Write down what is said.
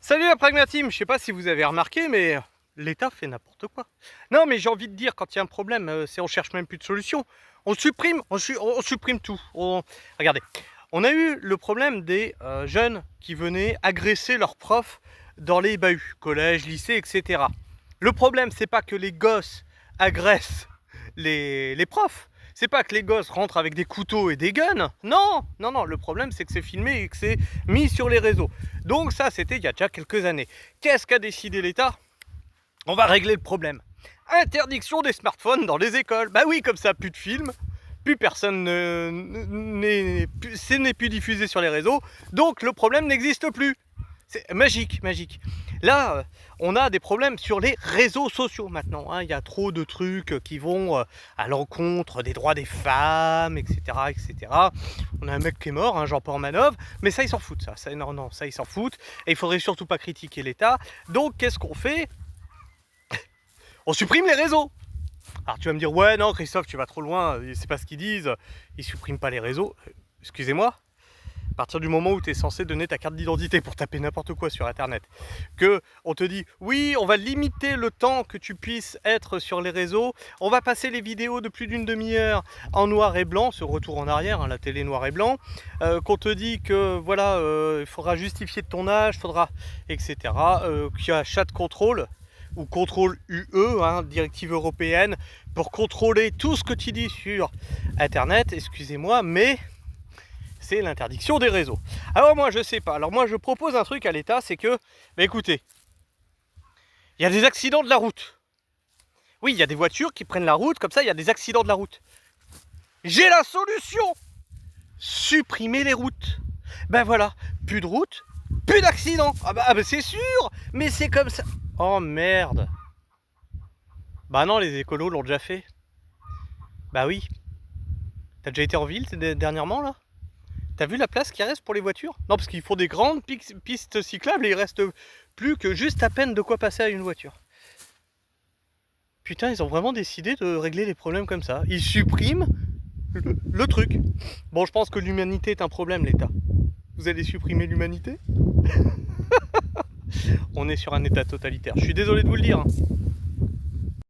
Salut la Pragmatime, je sais pas si vous avez remarqué, mais l'État fait n'importe quoi. Non, mais j'ai envie de dire, quand il y a un problème, c'est on cherche même plus de solution. On supprime tout. Regardez, on a eu le problème des jeunes qui venaient agresser leurs profs dans les bahuts, collège, lycée, etc. Le problème, c'est pas que les gosses agressent les profs. C'est pas que les gosses rentrent avec des couteaux et des guns. Non, non, non. Le problème, c'est que c'est filmé et que c'est mis sur les réseaux. Donc ça, c'était il y a déjà quelques années. Qu'est-ce qu'a décidé l'État? On va régler le problème. Interdiction des smartphones dans les écoles. Bah oui, comme ça, plus de films, plus personne n'est plus diffusé sur les réseaux, donc le problème n'existe plus. C'est magique, magique. Là, on a des problèmes sur les réseaux sociaux maintenant. Hein. Il y a trop de trucs qui vont à l'encontre des droits des femmes, etc., etc. On a un mec qui est mort, hein, Jean-Paul Manov, mais ça, ils s'en foutent, ça. Non, non, ça, ils s'en foutent. Et il faudrait surtout pas critiquer l'État. Donc, qu'est-ce qu'on fait? On supprime les réseaux. Alors, tu vas me dire, ouais, non, Christophe, tu vas trop loin. C'est pas ce qu'ils disent. Ils suppriment pas les réseaux. Excusez-moi. À partir du moment où tu es censé donner ta carte d'identité pour taper n'importe quoi sur internet, que on te dit oui, on va limiter le temps que tu puisses être sur les réseaux, on va passer les vidéos de plus d'une demi-heure en noir et blanc, ce retour en arrière, hein, la télé noir et blanc, qu'on te dit que voilà, il faudra justifier de ton âge, faudra, etc., qu'il y a chat contrôle ou contrôle UE, hein, directive européenne, pour contrôler tout ce que tu dis sur internet, excusez-moi, mais c'est l'interdiction des réseaux. Alors moi je sais pas, alors moi je propose un truc à l'État, c'est que, bah écoutez, il y a des accidents de la route. Oui, il y a des voitures qui prennent la route, comme ça il y a des accidents de la route. J'ai la solution! Supprimer les routes. Ben voilà, plus de routes, plus d'accidents. Ah bah c'est sûr, mais c'est comme ça. Oh merde. Bah non, les écolos l'ont déjà fait. Bah oui. T'as déjà été en ville dernièrement là? T'as vu la place qui reste pour les voitures? Non, parce qu'ils font des grandes pistes cyclables et il reste plus que juste à peine de quoi passer à une voiture. Putain, ils ont vraiment décidé de régler les problèmes comme ça. Ils suppriment le truc. Bon, je pense que l'humanité est un problème, l'État. Vous allez supprimer l'humanité? On est sur un État totalitaire. Je suis désolé de vous le dire. Hein.